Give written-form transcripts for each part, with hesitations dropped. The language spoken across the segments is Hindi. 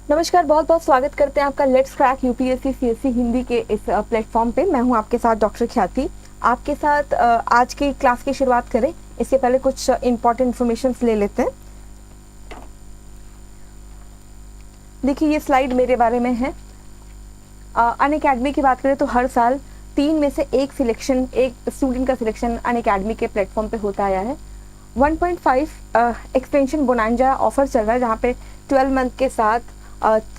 नमस्कार, बहुत बहुत स्वागत करते हैं आपका let's crack UPSC CSC Hindi के इस प्लेटफॉर्म पे। मैं हूं आपके साथ डॉक्टर ख्याति। आपके साथ आज की क्लास की शुरुआत करें इससे पहले कुछ इंपॉर्टेंट इन्फॉर्मेशन ले लेते हैं। देखिए, ये स्लाइड मेरे बारे में है। अनअकैडमी की बात करें तो हर साल 3 में से एक स्टूडेंट का सिलेक्शन अनअकैडमी के प्लेटफॉर्म पे होता आया है। 1.5 एक्सटेंशन बोनांजा ऑफर चल रहा है, जहाँ पे 12 मंथ के साथ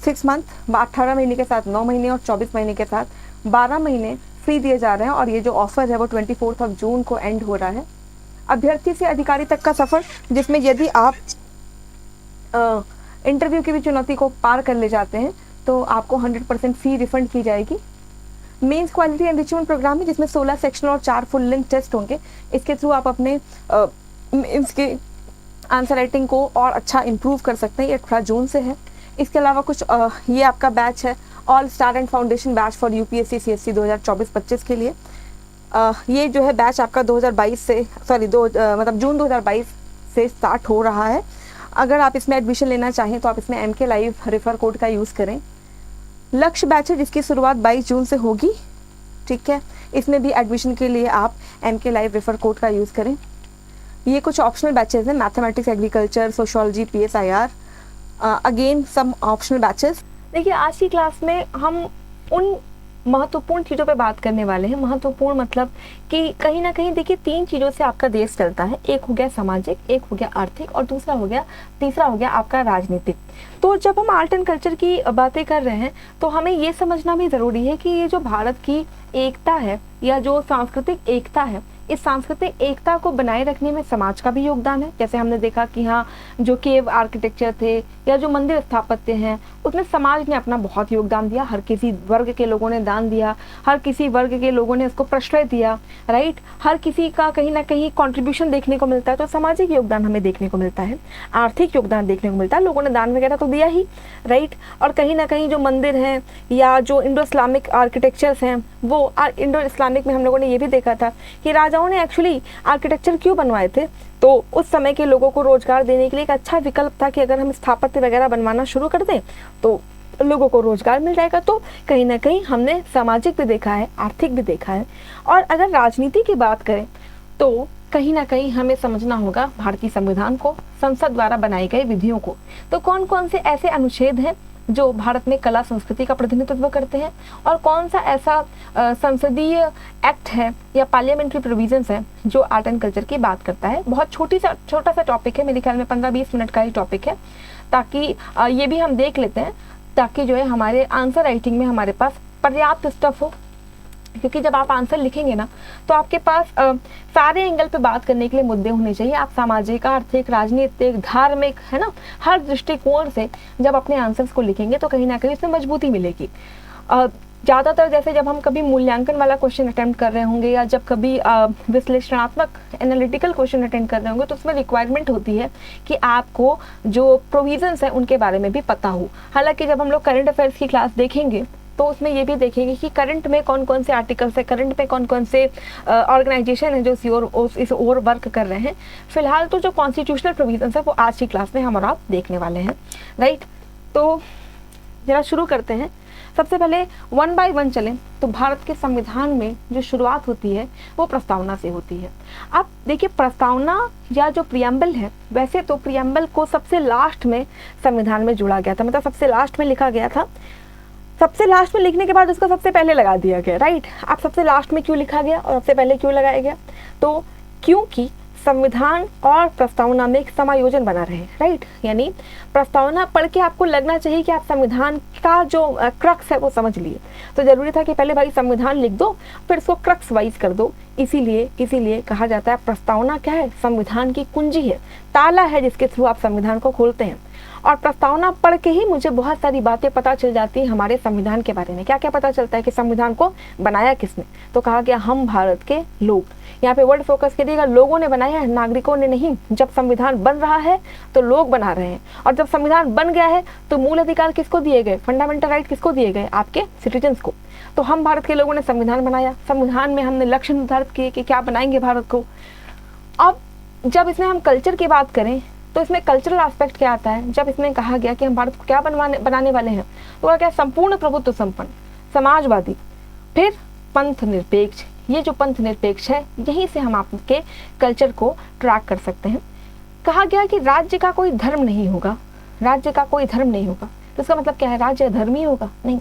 6 मंथ, 18 महीने के साथ 9 महीने और 24 महीने के साथ 12 महीने फ्री दिए जा रहे हैं। और ये जो ऑफर है वो 24 जून को एंड हो रहा है। अभ्यर्थी से अधिकारी तक का सफ़र, जिसमें यदि आप इंटरव्यू की भी चुनौती को पार कर ले जाते हैं तो आपको 100% फी रिफंड की जाएगी। मेंस क्वालिटी एनरिचमेंट प्रोग्राम है, जिसमें 16 सेक्शनल और 4 फुल लेंथ टेस्ट होंगे। इसके थ्रू आप अपने इसके आंसर राइटिंग को और अच्छा इम्प्रूव कर सकते हैं। ये 18 जून से है। इसके अलावा कुछ ये आपका बैच है all star and foundation batch for UPSC CSC 2024-25 के लिए। ये जो है बैच आपका 2022 से जून 2022 से स्टार्ट हो रहा है। अगर आप इसमें एडमिशन लेना चाहें तो आप इसमें MK लाइव रेफर कोड का यूज़ करें। लक्ष्य बैच है जिसकी शुरुआत 22 जून से होगी, ठीक है। इसमें भी एडमिशन के लिए आप MK लाइव रेफर कोड का यूज़ करें। ये कुछ ऑप्शनल बैचेज हैं, mathematics, agriculture, sociology, PSIR, again some optional batches. देखिए, आज की क्लास में हम उन महत्वपूर्ण चीज़ों पे बात करने वाले हैं। महत्वपूर्ण मतलब कि कहीं ना कहीं देखिए 3 चीज़ों से आपका देश चलता है। एक हो गया सामाजिक, एक हो गया आर्थिक और तीसरा हो गया आपका राजनीतिक। तो जब हम आर्ट एंड कल्चर की बातें कर रहे हैं तो हमें ये समझना भी ज़रूरी है कि ये जो भारत की एकता है या जो सांस्कृतिक एकता है, इस सांस्कृतिक एकता को बनाए रखने में समाज का भी योगदान है। जैसे हमने देखा कि हाँ, जो केव आर्किटेक्चर थे या जो मंदिर स्थापत्य हैं, उसमें समाज ने अपना बहुत योगदान दिया। हर किसी वर्ग के लोगों ने दान दिया, हर किसी वर्ग के लोगों ने उसको प्रश्रय दिया, राइट। हर किसी का कहीं ना कहीं कंट्रीब्यूशन देखने को मिलता है। तो सामाजिक योगदान हमें देखने को मिलता है, आर्थिक योगदान देखने को मिलता है। लोगों ने दान वगैरह तो दिया ही, राइट। और कहीं ना कहीं जो मंदिर हैं या जो इंडो इस्लामिक आर्किटेक्चर्स हैं, वो इंडो इस्लामिक में हम लोगों ने ये भी देखा था कि राजाओं ने एक्चुअली आर्किटेक्चर क्यों बनवाए थे। तो उस समय के लोगों को रोजगार देने के लिए एक अच्छा विकल्प था कि अगर हम स्थापत्य वगैरह बनवाना शुरू कर दें तो लोगों को रोजगार मिल जाएगा। तो कहीं ना कहीं हमने सामाजिक भी देखा है, आर्थिक भी देखा है। और अगर राजनीति की बात करें तो कहीं ना कहीं हमें समझना होगा भारतीय संविधान को, संसद द्वारा बनाई गई विधियों को। तो कौन कौन से ऐसे अनुच्छेद हैं जो भारत में कला संस्कृति का प्रतिनिधित्व करते हैं, और कौन सा ऐसा संसदीय एक्ट है या पार्लियामेंट्री प्रोविजंस है जो आर्ट एंड कल्चर की बात करता है। बहुत छोटा सा टॉपिक है, मेरे ख्याल में 15-20 मिनट का ही टॉपिक है, ताकि ये भी हम देख लेते हैं, ताकि जो है हमारे आंसर राइटिंग में हमारे पास पर्याप्त स्टफ हो। क्योंकि जब आप आंसर लिखेंगे ना तो आपके पास सारे एंगल पे बात करने के लिए मुद्दे होने चाहिए। आप सामाजिक, आर्थिक, राजनीतिक, धार्मिक, है ना, हर दृष्टिकोण से जब अपने आंसर्स को लिखेंगे तो कहीं ना कहीं इसमें मजबूती मिलेगी। ज़्यादातर जैसे जब हम कभी मूल्यांकन वाला क्वेश्चन अटेम्प्ट कर रहे होंगे या जब कभी विश्लेषणात्मक एनालिटिकल क्वेश्चन अटेम्प्ट कर रहे होंगे तो उसमें रिक्वायरमेंट होती है कि आपको जो प्रोविजंस हैं उनके बारे में भी पता हो। हालांकि जब हम लोग करंट अफेयर्स की क्लास देखेंगे तो उसमें ये भी देखेंगे कि करंट में कौन कौन से आर्टिकल्स है, करंट में कौन कौन से ऑर्गेनाइजेशन है जो इस ओर वर्क कर रहे हैं। फिलहाल तो जो कॉन्स्टिट्यूशनल प्रोविजंस है वो आज की क्लास में हम और आप देखने वाले हैं, राइट। तो जरा शुरू करते हैं। सबसे पहले 1 बाय 1 चलें तो भारत के संविधान में जो शुरुआत होती है वो प्रस्तावना से होती है। आप देखिए, प्रस्तावना या जो प्रियम्बल है, वैसे तो प्रियम्बल को सबसे लास्ट में संविधान में जोड़ा गया था, मतलब सबसे लास्ट में लिखा गया था। सबसे लास्ट में लिखने के बाद उसको सबसे पहले लगा दिया गया, राइट। आप सबसे लास्ट में क्यों लिखा गया और सबसे पहले क्यों लगाया गया? तो क्योंकि संविधान और प्रस्तावना में एक समायोजन बना रहे, राइट। यानी प्रस्तावना पढ़ के आपको लगना चाहिए कि आप संविधान का जो क्रक्स है वो समझ लिए। तो जरूरी था कि पहले भाई संविधान लिख दो, फिर इसको क्रक्स वाइज कर दो। इसीलिए कहा जाता है प्रस्तावना क्या है? संविधान की कुंजी है, ताला है जिसके थ्रू आप संविधान को खोलते हैं। और प्रस्तावना पढ़ के ही मुझे बहुत सारी बातें पता चल जाती हैं हमारे संविधान के बारे में। क्या क्या पता चलता है कि संविधान को बनाया किसने? तो कहा गया हम भारत के लोग। यहाँ पे वर्ड फोकस करिएगा, लोगों ने बनाया है, नागरिकों ने नहीं। जब संविधान बन रहा है तो लोग बना रहे हैं, और जब संविधान बन गया है तो मूल अधिकार किसको दिए गए? फंडामेंटल राइट किसको दिए गए? आपके सिटीजन्स को। तो हम भारत के लोगों ने संविधान बनाया, संविधान में हमने लक्ष्य निर्धारित किए कि क्या बनाएंगे भारत को। अब जब इसमें हम कल्चर की बात करें तो इसमें कल्चरल एस्पेक्ट क्या आता है, जब इसमें कहा गया कि हम भारत को क्या बनाने वाले हैं, तो क्या संपूर्ण प्रभुत्व संपन्न, समाजवादी, फिर पंथ निरपेक्ष। ये जो पंथ निरपेक्ष है, यहीं से हम आपके कल्चर को ट्रैक कर सकते हैं। कहा गया कि राज्य का कोई धर्म नहीं होगा, राज्य का कोई धर्म नहीं होगा। तो इसका मतलब क्या है, राज्य धर्मी होगा? नहीं।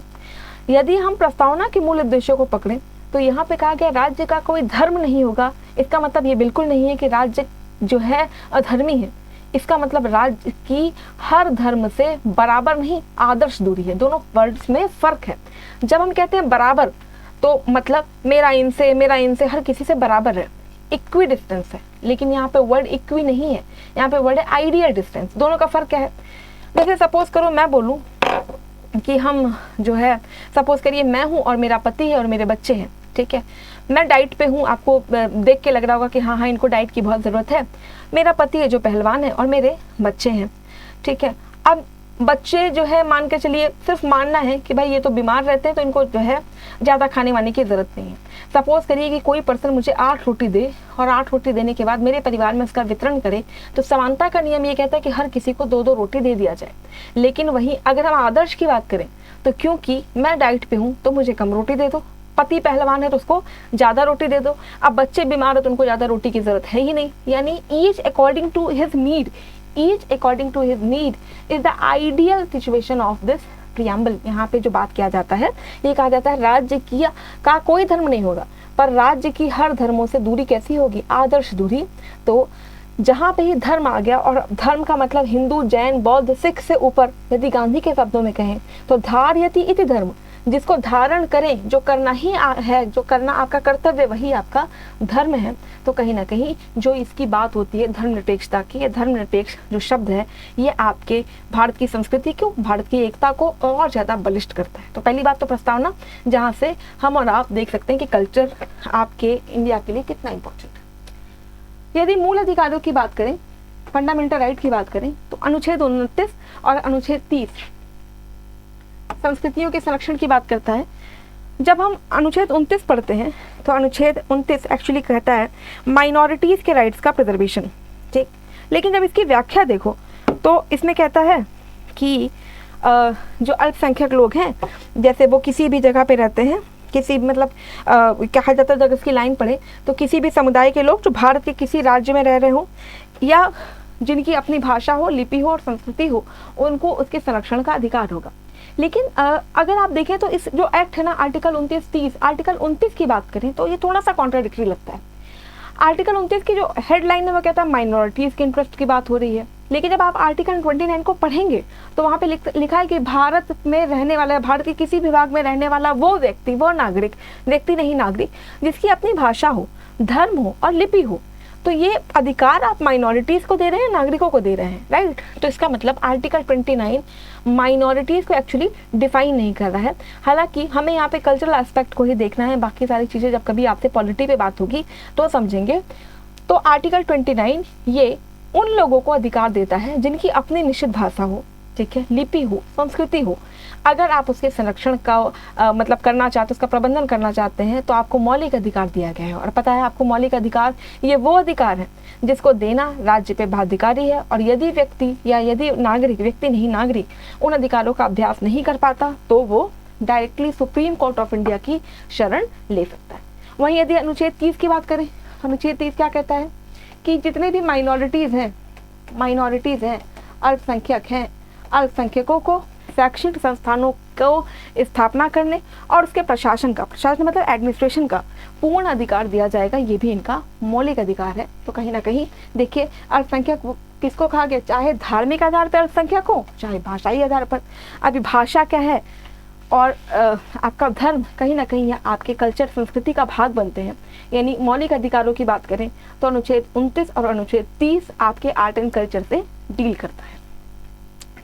यदि हम प्रस्तावना के मूल उद्देश्यों को पकड़ें तो यहाँ पे कहा गया राज्य का कोई धर्म नहीं होगा। इसका मतलब ये बिल्कुल नहीं है कि राज्य जो है अधर्मी है। इसका मतलब राज्य की हर धर्म से बराबर नहीं, आदर्श दूरी है। दोनों वर्ड्स में फर्क है। जब हम कहते हैं बराबर, तो मतलब मेरा इनसे हर किसी से बराबर है, इक्वी डिस्टेंस है। लेकिन यहाँ पे वर्ड इक्वी नहीं है, यहाँ पे वर्ड है आइडियल डिस्टेंस। दोनों का फर्क क्या है? जैसे सपोज करो मैं बोलूँ कि हम जो है, सपोज करिए मैं हूँ और मेरा पति है और मेरे बच्चे हैं, ठीक है। मैं डाइट पे हूँ, आपको देख के लग रहा होगा कि हाँ इनको डाइट की बहुत ज़रूरत है। मेरा पति है जो पहलवान है और मेरे बच्चे हैं, ठीक है। अब बच्चे जो है, मान के चलिए, सिर्फ मानना है कि भाई ये तो बीमार रहते हैं तो इनको जो है ज़्यादा खाने वाने की ज़रूरत नहीं है। सपोज करिए कि कोई पर्सन मुझे 8 रोटी दे और 8 रोटी देने के बाद मेरे परिवार में उसका वितरण करे, तो समानता का नियम ये कहता है कि हर किसी को 2-2 रोटी दे दिया जाए। लेकिन वहीं अगर हम आदर्श की बात करें तो क्योंकि मैं डाइट पे हूँ तो मुझे कम रोटी दे दो, पति पहलवान है तो उसको ज़्यादा रोटी दे दो, अब बच्चे बीमार है तो उनको ज़्यादा रोटी की ज़रूरत है ही नहीं। यानी each according to his need, each according to his need is the ideal situation of this preamble. यहाँ पे जो बात किया जाता है, ये कहा जाता है राज्य का कोई धर्म नहीं होगा, पर राज्य की हर धर्मों से दूरी कैसी होगी, आदर्श दूरी। तो जहाँ पे ही धर्म आ गया, और धर्म का मतलब हिंदू, जैन, बौद्ध, सिख से ऊपर, यदि गांधी के शब्दों में कहें तो धारयति इति धर्म, जिसको धारण करें, जो करना ही है, जो करना आपका कर्तव्य, वही आपका धर्म है। तो कहीं ना कहीं जो इसकी बात होती है धर्मनिरपेक्षता की, ये धर्मनिरपेक्ष जो शब्द है, ये आपके भारत की संस्कृति को, भारत की एकता को और ज़्यादा बलिष्ठ करता है। तो पहली बात तो प्रस्तावना, जहाँ से हम और आप देख सकते हैं कि कल्चर आपके इंडिया के लिए कितना इंपॉर्टेंट है। यदि मूल अधिकारों की बात करें, फंडामेंटल राइट की बात करें, तो अनुच्छेद 29 और अनुच्छेद 30 संस्कृतियों के संरक्षण की बात करता है। जब हम अनुच्छेद 29 पढ़ते हैं तो अनुच्छेद 29 एक्चुअली कहता है माइनॉरिटीज़ के राइट्स का प्रिजर्वेशन, ठीक। लेकिन जब इसकी व्याख्या देखो तो इसमें कहता है कि जो अल्पसंख्यक लोग हैं, जैसे वो किसी भी जगह पे रहते हैं, किसी मतलब कहा जाता है, जब इसकी लाइन पढ़े तो किसी भी समुदाय के लोग जो भारत के किसी राज्य में रह रहे हों या जिनकी अपनी भाषा हो, लिपि हो और संस्कृति हो, उनको उसके संरक्षण का अधिकार होगा। लेकिन अगर आप देखें तो इस जो एक्ट है ना, आर्टिकल 29-30, आर्टिकल 29 की बात करें तो ये थोड़ा सा कॉन्ट्राडिक्टरी लगता है। आर्टिकल 29 की जो हेडलाइन है वो कहता है माइनॉरिटीज़ के इंटरेस्ट की बात हो रही है, लेकिन जब आप आर्टिकल 29 को पढ़ेंगे तो वहाँ पे लिखा है कि भारत में रहने वाला, भारत के किसी भी भाग में रहने वाला वो व्यक्ति, वो नागरिक, व्यक्ति नहीं नागरिक, जिसकी अपनी भाषा हो, धर्म हो और लिपि हो। तो ये अधिकार आप माइनॉरिटीज़ को दे रहे हैं, नागरिकों को दे रहे हैं, राइट। तो इसका मतलब आर्टिकल 29 माइनॉरिटीज़ को एक्चुअली डिफाइन नहीं कर रहा है। हालांकि हमें यहाँ पे कल्चरल एस्पेक्ट को ही देखना है, बाकी सारी चीज़ें जब कभी आपसे पॉलिटी पे बात होगी तो समझेंगे। तो आर्टिकल 29 ये उन लोगों को अधिकार देता है जिनकी अपनी निश्चित भाषा हो, ठीक है, लिपि हो, संस्कृति हो। अगर आप उसके संरक्षण का मतलब करना चाहते, उसका प्रबंधन करना चाहते हैं, तो आपको मौलिक अधिकार दिया गया है। और पता है आपको मौलिक अधिकार, ये वो अधिकार है जिसको देना राज्य पे बाध्यकारी है। और यदि व्यक्ति या यदि नागरिक, व्यक्ति नहीं नागरिक, उन अधिकारों का अभ्यास नहीं कर पाता तो वो directly supreme court of India की शरण ले सकता है। वहीं यदि अनुच्छेद 30 की बात करें, अनुच्छेद 30 क्या कहता है कि जितने भी माइनॉरिटीज़ हैं, अल्पसंख्यक हैं, अल्पसंख्यकों को शैक्षणिक संस्थानों को स्थापना करने और उसके प्रशासन मतलब एडमिनिस्ट्रेशन का पूर्ण अधिकार दिया जाएगा। ये भी इनका मौलिक अधिकार है। तो कहीं ना कहीं देखिए, अल्पसंख्यक किसको कहा गया, चाहे धार्मिक आधार पर अल्पसंख्यक हो, चाहे भाषाई आधार पर। अभी भाषा क्या है और आपका धर्म कहीं ना कहीं आपके कल्चर, संस्कृति का भाग बनते हैं। यानी मौलिक अधिकारों की बात करें तो अनुच्छेद 29 और अनुच्छेद 30 आपके आर्ट एंड कल्चर से डील करता है,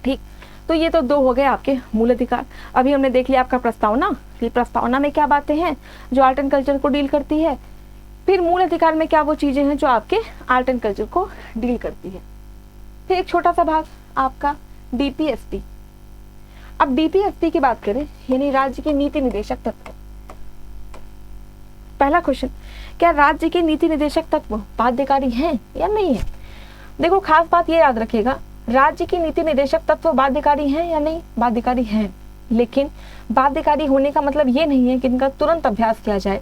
ठीक। तो ये तो 2 हो गए आपके मूल अधिकार। अभी हमने देख लिया आपका प्रस्तावना, कि प्रस्तावना में क्या बातें हैं जो आर्ट एंड कल्चर को डील करती है। फिर मूल अधिकार में क्या वो चीज़ें हैं जो आपके आर्ट एंड कल्चर को डील करती है। फिर एक छोटा सा भाग आपका DPST। अब DPST की बात करें, यानी राज्य के नीति निदेशक तत्व। पहला क्वेश्चन, क्या राज्य के नीति निदेशक तत्व बाध्यकारी हैं या नहीं है? देखो खास बात ये याद रखिएगा, राज्य की नीति निर्देशक तत्व बाध्यकारी हैं या नहीं, बाध्यकारी हैं, लेकिन बाध्यकारी होने का मतलब ये नहीं है कि इनका तुरंत अभ्यास किया जाए।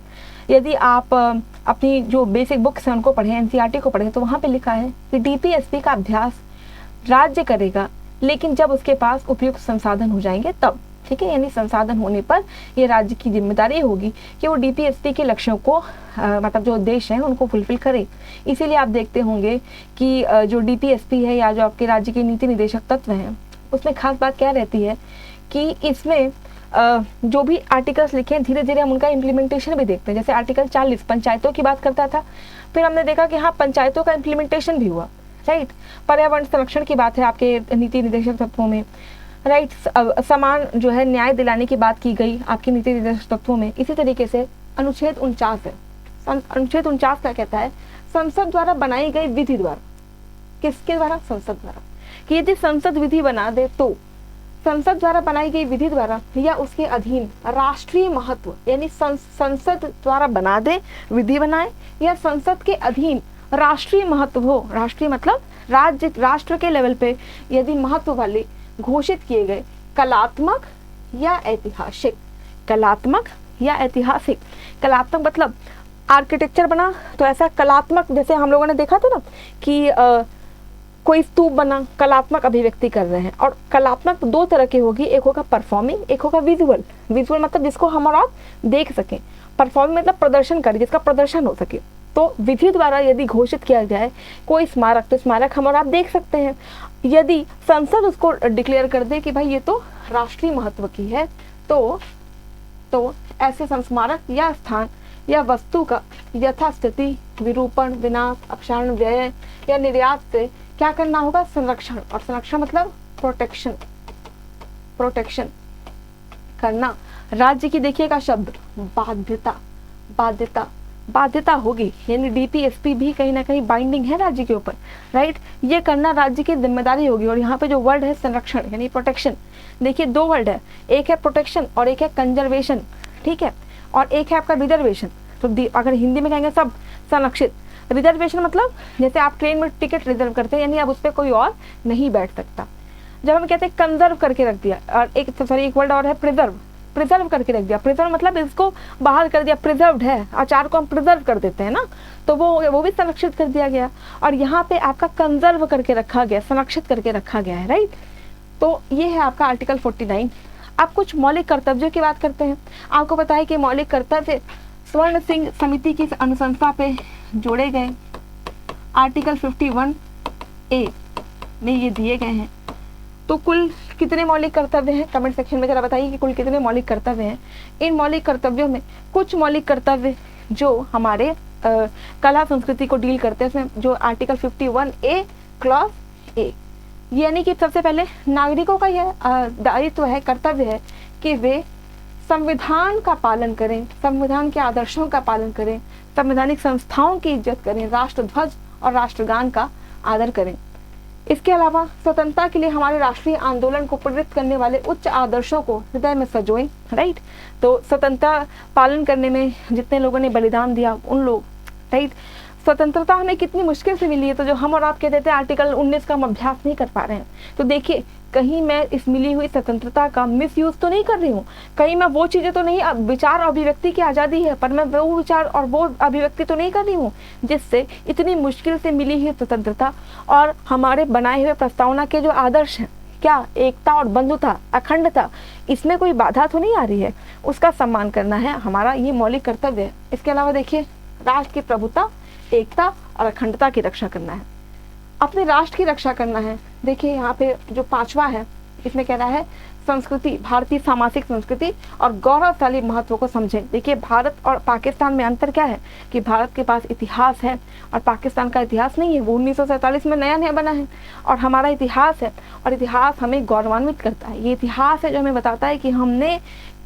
यदि आप अपनी जो बेसिक बुक्स हैं उनको पढ़ें, एनसीईआरटी को पढ़ें, तो वहाँ पे लिखा है कि डीपीएसपी का अभ्यास राज्य करेगा, लेकिन जब उसके पास उपयुक्त संसाधन हो जाएंगे तब, ठीक है। यानी संसाधन होने पर ये राज्य की जिम्मेदारी होगी कि वो डीपीएसपी के लक्ष्यों को मतलब जो उद्देश्य हैं उनको फुलफिल करे। इसीलिए आप देखते होंगे कि जो डीपीएसपी है या जो आपके राज्य के नीति निर्देशक तत्व हैं, उसमें खास बात क्या रहती है कि इसमें जो भी आर्टिकल्स लिखे हैं धीरे धीरे हम उनका इम्प्लीमेंटेशन भी देखते हैं। जैसे आर्टिकल 40 पंचायतों की बात करता था, फिर हमने देखा कि हाँ पंचायतों का इम्प्लीमेंटेशन भी हुआ, राइट। पर्यावरण संरक्षण की बात है आपके नीति निर्देशक तत्वों में, राइट। समान जो है न्याय दिलाने की बात की गई आपके नीति निर्देशक तत्वों में। इसी तरीके से अनुच्छेद 49 है, अनुच्छेद 49 क्या कहता है, संसद द्वारा बनाई गई विधि द्वारा, किसके द्वारा, संसद द्वारा, कि यदि संसद विधि बना दे तो संसद द्वारा बनाई गई विधि द्वारा या उसके अधीन राष्ट्रीय महत्व, यानी संसद द्वारा बना दे, विधि बनाए, या संसद के अधीन राष्ट्रीय महत्व हो, राष्ट्रीय मतलब राज्य राष्ट्र के लेवल पे यदि महत्व वाले घोषित किए गए कलात्मक या ऐतिहासिक, कलात्मक या ऐतिहासिक, कलात्मक मतलब आर्किटेक्चर बना तो ऐसा कलात्मक, जैसे हम लोगों ने देखा था ना कि कोई स्तूप बना, कलात्मक अभिव्यक्ति कर रहे हैं। और कलात्मक दो तरह की होगी, एक होगा परफॉर्मिंग, एक होगा विजुअल। विजुअल मतलब जिसको हम और आप देख सकें, परफॉर्मिंग मतलब प्रदर्शन करें, जिसका प्रदर्शन हो सके। तो विधि द्वारा यदि घोषित किया जाए कोई स्मारक, तो स्मारक हम और आप देख सकते हैं। यदि संसद उसको डिक्लेयर कर दे कि भाई ये तो राष्ट्रीय महत्व की है, तो ऐसे स्मारक या स्थान या वस्तु का यथास्थिति विरूपण, विनाश, अपसारण, व्यय या निर्यात से क्या करना होगा, संरक्षण। और संरक्षण मतलब प्रोटेक्शन, प्रोटेक्शन करना। राज्य की देखिएगा शब्द बाध्यता, बाध्यता, बाध्यता होगी, यानी डीपीएसपी भी कहीं ना कहीं बाइंडिंग है राज्य के ऊपर, राइट। ये करना राज्य की जिम्मेदारी होगी। और यहाँ पे जो वर्ड है संरक्षण यानी प्रोटेक्शन, देखिए दो वर्ड है, एक है प्रोटेक्शन और एक है कंजर्वेशन, ठीक है, और एक है आपका रिजर्वेशन। तो अगर हिंदी में कहेंगे सब संरक्षित। रिजर्वेशन मतलब जैसे आप ट्रेन में टिकट रिजर्व करते हैं, यानी अब उस पर कोई और नहीं बैठ सकता। जब हम कहते हैं कंजर्व करके रख दिया, और एक वर्ड और है प्रिजर्व, प्रिजर्व करके रख दिया। प्रिजर्व मतलब इसको बाहर कर दिया, प्रिजर्व्ड है, अचार को हम प्रिजर्व कर देते हैं ना, तो वो भी संरक्षित कर दिया गया। और यहाँ पे आपका कंजर्व करके रखा गया, संरक्षित करके रखा गया है, राइट। तो ये है आपका आर्टिकल 49। अब कुछ मौलिक कर्तव्यों की बात करते हैं। आपको पता है कि मौलिक कर्तव्य स्वर्ण सिंह समिति की अनुशंसा पे जोड़े गए आर्टिकल 51A में ये दिए गए हैं। तो कुल कितने मौलिक कर्तव्य हैं, कमेंट सेक्शन में जरा बताइए कि कुल कितने मौलिक कर्तव्य हैं। इन मौलिक कर्तव्यों में कुछ मौलिक कर्तव्य जो हमारे कला संस्कृति को डील करते हैं, उसमें जो आर्टिकल 51A क्लॉज A, यानी कि सबसे पहले नागरिकों का यह दायित्व है, कर्तव्य है कि वे संविधान का पालन करें, संविधान के आदर्शों का पालन करें, संवैधानिक संस्थाओं की इज्जत करें, राष्ट्रध्वज और राष्ट्रगान का आदर करें। इसके अलावा स्वतंत्रता के लिए हमारे राष्ट्रीय आंदोलन को प्रेरित करने वाले उच्च आदर्शों को हृदय में सजोएं, राइट। तो स्वतंत्रता पालन करने में जितने लोगों ने बलिदान दिया उन लोग, राइट। स्वतंत्रता हमें कितनी मुश्किल से मिली है, तो जो हम और आप कह देते हैं आर्टिकल 19 का हम अभ्यास नहीं कर पा रहे हैं, तो देखिए कहीं मैं इस मिली हुई स्वतंत्रता का मिसयूज तो नहीं कर रही हूँ, कहीं मैं वो चीज़ें तो नहीं, विचार अभिव्यक्ति की आज़ादी है, पर मैं वो विचार और वो अभिव्यक्ति तो नहीं कर रही हूँ जिससे इतनी मुश्किल से मिली हुई स्वतंत्रता और हमारे बनाए हुए प्रस्तावना के जो आदर्श हैं, क्या एकता और बंधुता, अखंडता, इसमें कोई बाधा तो नहीं आ रही है, उसका सम्मान करना है हमारा ये मौलिक कर्तव्य है। इसके अलावा देखिए राष्ट्र की प्रभुता, एकता और अखंडता की रक्षा करना है, अपने राष्ट्र की रक्षा करना है। देखिए यहाँ पे जो 5वां है, इसमें कह रहा है संस्कृति, भारतीय सामाजिक संस्कृति और गौरवशाली महत्व को समझें। देखिए भारत और पाकिस्तान में अंतर क्या है कि भारत के पास इतिहास है और पाकिस्तान का इतिहास नहीं है, वो 1947 में नया नया बना है, और हमारा इतिहास है और इतिहास हमें गौरवान्वित करता है। ये इतिहास है जो हमें बताता है कि हमने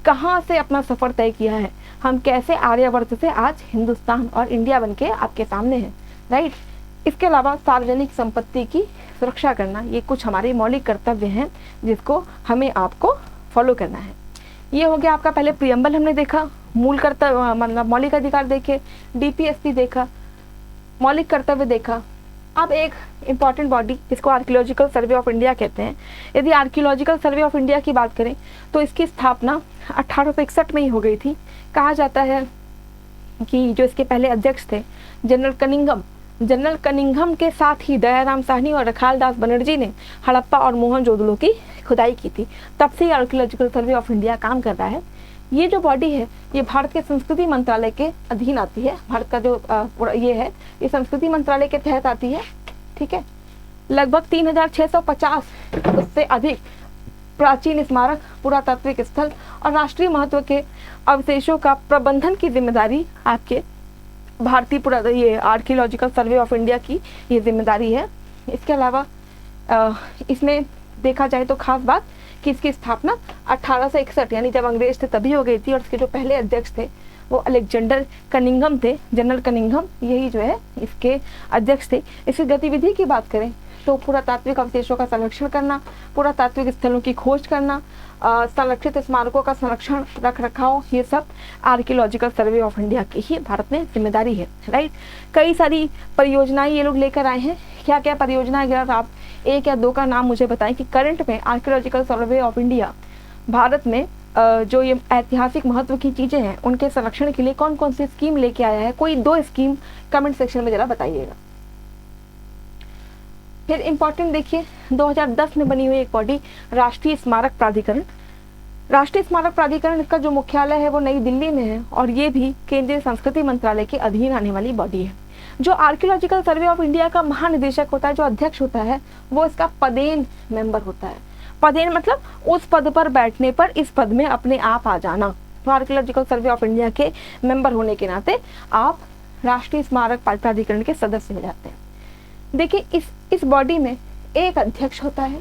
कहाँ से अपना सफ़र तय किया है, हम कैसे आर्यावर्त से आज हिंदुस्तान और इंडिया बन के आपके सामने हैं, राइट। इसके अलावा सार्वजनिक संपत्ति की सुरक्षा करना, ये कुछ हमारे मौलिक कर्तव्य हैं जिसको हमें आपको फॉलो करना है। ये हो गया आपका पहले प्रियम्बल हमने देखा, मूल कर्तव्य मतलब मौलिक अधिकार देखे, डीपीएसपी देखा, मौलिक कर्तव्य देखा, अब एक इम्पॉर्टेंट बॉडी जिसको आर्कियोलॉजिकल सर्वे ऑफ इंडिया कहते हैं, यदि आर्कियोलॉजिकल सर्वे ऑफ इंडिया की बात करें तो इसकी स्थापना 1861 में ही हो गई थी। कहा जाता है कि जो इसके पहले अध्यक्ष थे जनरल कनिंघम के साथ ही दयाराम साहनी और रखालदास बनर्जी ने हड़प्पा और मोहनजोदड़ो की खुदाई की थी। तब से आर्कियोलॉजिकल सर्वे ऑफ इंडिया काम कर रहा है। ये जो बॉडी है ये भारत के संस्कृति मंत्रालय के अधीन आती है। भारत का जो ये संस्कृति मंत्रालय के तहत आती है। ठीक है, लगभग 3650 उससे अधिक प्राचीन स्मारक, पुरातात्विक स्थल और राष्ट्रीय महत्व के अवशेषों का प्रबंधन की जिम्मेदारी आपके भारतीय ये आर्कियोलॉजिकल सर्वे ऑफ इंडिया की ये जिम्मेदारी है। इसके अलावा इसमें देखा जाए तो खास बात कि इसकी स्थापना 1861 यानी जब अंग्रेज थे तभी हो गई थी, और इसके जो पहले अध्यक्ष थे वो अलेक्जेंडर कनिंघम थे। जनरल कनिंघम यही जो है इसके अध्यक्ष थे। इसकी गतिविधि की बात करें तो पुरातात्विक अवशेषों का संरक्षण करना, पुरातात्विक स्थलों की खोज करना, संरक्षित स्मारकों का संरक्षण, रख रखाव, ये सब आर्कियोलॉजिकल सर्वे ऑफ इंडिया की ही भारत में जिम्मेदारी है। राइट, कई सारी परियोजनाएं ये लोग लेकर आए हैं। क्या क्या परियोजनाएं, अगर आप एक या दो का नाम मुझे बताएं कि करंट में archaeological survey of India Bharat में जो ये ऐतिहासिक महत्व की चीज़ें हैं उनके संरक्षण के लिए कौन कौन सी स्कीम लेके आया है। कोई 2 स्कीम कमेंट सेक्शन में जरा बताइएगा। फिर इम्पॉर्टेंट देखिए 2010 में बनी हुई एक बॉडी राष्ट्रीय स्मारक प्राधिकरण। राष्ट्रीय स्मारक प्राधिकरण का जो मुख्यालय है वो नई दिल्ली में है, और ये भी केंद्रीय संस्कृति मंत्रालय के अधीन आने वाली बॉडी है। जो आर्कियोलॉजिकल सर्वे ऑफ इंडिया का महानिदेशक होता है, जो अध्यक्ष होता है, वो इसका पदेन मेंबर होता है। पदेन मतलब उस पद पर बैठने पर इस पद में अपने आप आ जाना। तो आर्कियोलॉजिकल सर्वे ऑफ इंडिया के मेंबर होने के नाते आप राष्ट्रीय स्मारक प्राधिकरण के सदस्य हो जाते हैं। देखिए इस बॉडी में एक अध्यक्ष होता है,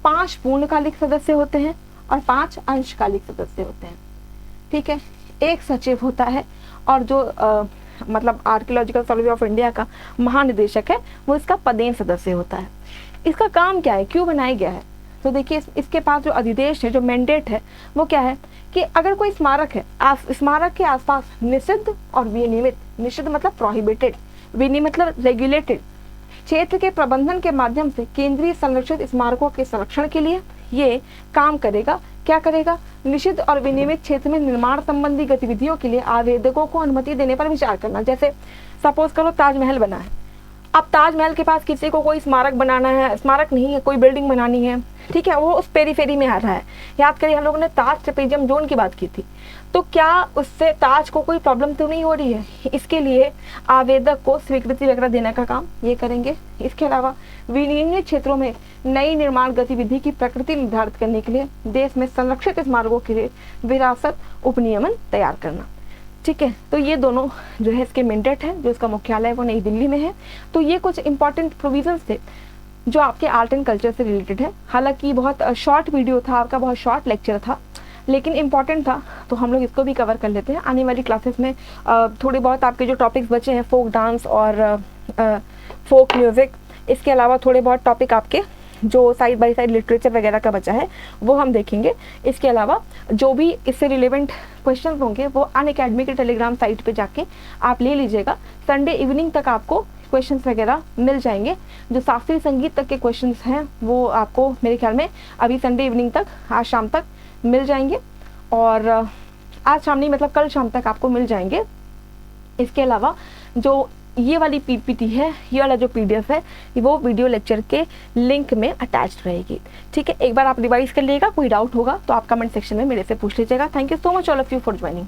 5 पूर्णकालिक सदस्य होते हैं और 5 अंशकालिक सदस्य होते हैं। ठीक है, एक सचिव होता है, और जो मतलब आर्कियोलॉजिकल सर्वे ऑफ इंडिया का महानिदेशक है वो इसका पदेन सदस्य होता है। इसका काम क्या है, क्यों बनाया गया है, तो देखिए इसके पास जो अधिदेश है, जो मैंडेट है, वो क्या है कि अगर कोई स्मारक है, स्मारक के आसपास निषिद्ध और विनियमित, निषिद्ध मतलब प्रोहिबिटेड, विनियमित मतलब रेगुलेटेड क्षेत्र के प्रबंधन के माध्यम से केंद्रीय संरक्षित स्मारकों के संरक्षण के लिए ये काम करेगा। क्या करेगा, निषिद्ध और विनियमित क्षेत्र में निर्माण संबंधी गतिविधियों के लिए आवेदकों को अनुमति देने पर विचार करना। जैसे सपोज करो ताजमहल बना है, अब ताजमहल के पास किसी को कोई स्मारक बनाना है, स्मारक नहीं है, कोई बिल्डिंग बनानी है, ठीक है, वो उस पेरीफेरी में आ रहा है। याद करिए हम लोगों ने ताज ट्रेपेजियम जोन की बात की थी, तो क्या उससे ताज को कोई प्रॉब्लम तो नहीं हो रही है। इसके लिए आवेदक को स्वीकृति वगैरह देने का काम ये करेंगे। इसके अलावा विनियमित क्षेत्रों में नई निर्माण गतिविधि की प्रकृति निर्धारित करने के लिए देश में संरक्षित स्मारकों के लिए विरासत उपनियमन तैयार करना। ठीक है, तो ये दोनों जो है इसके मैंडेट है, जो इसका मुख्यालय है वो नई दिल्ली में है। तो ये कुछ इंपॉर्टेंट प्रोविजंस थे जो आपके आर्ट एंड कल्चर से रिलेटेड है। हालांकि बहुत शॉर्ट वीडियो था आपका, बहुत शॉर्ट लेक्चर था, लेकिन इम्पॉर्टेंट था, तो हम लोग इसको भी कवर कर लेते हैं। आने वाली क्लासेस में थोड़े बहुत आपके जो टॉपिक्स बचे हैं, फोक डांस और फोक म्यूज़िक, इसके अलावा थोड़े बहुत टॉपिक आपके जो साइड बाय साइड लिटरेचर वगैरह का बचा है वो हम देखेंगे। इसके अलावा जो भी इससे रिलेवेंट क्वेश्चन होंगे वो अनअकैडमी के टेलीग्राम साइट पे जाके आप ले लीजिएगा। संडे इवनिंग तक आपको क्वेश्चंस वगैरह मिल जाएंगे। जो शास्त्रीय संगीत तक के क्वेश्चंस हैं वो आपको मेरे ख्याल में अभी संडे इवनिंग तक, आज शाम तक मिल जाएंगे, और आज शाम नहीं मतलब कल शाम तक आपको मिल जाएंगे। इसके अलावा जो ये वाली पीपीटी है, ये वाला जो पीडीएफ है, वो वीडियो लेक्चर के लिंक में अटैच्ड रहेगी। ठीक है, एक बार आप रिवाइज कर लीजिएगा, कोई डाउट होगा तो आप कमेंट सेक्शन में मेरे से पूछ लीजिएगा। Thank you so much all of you for joining.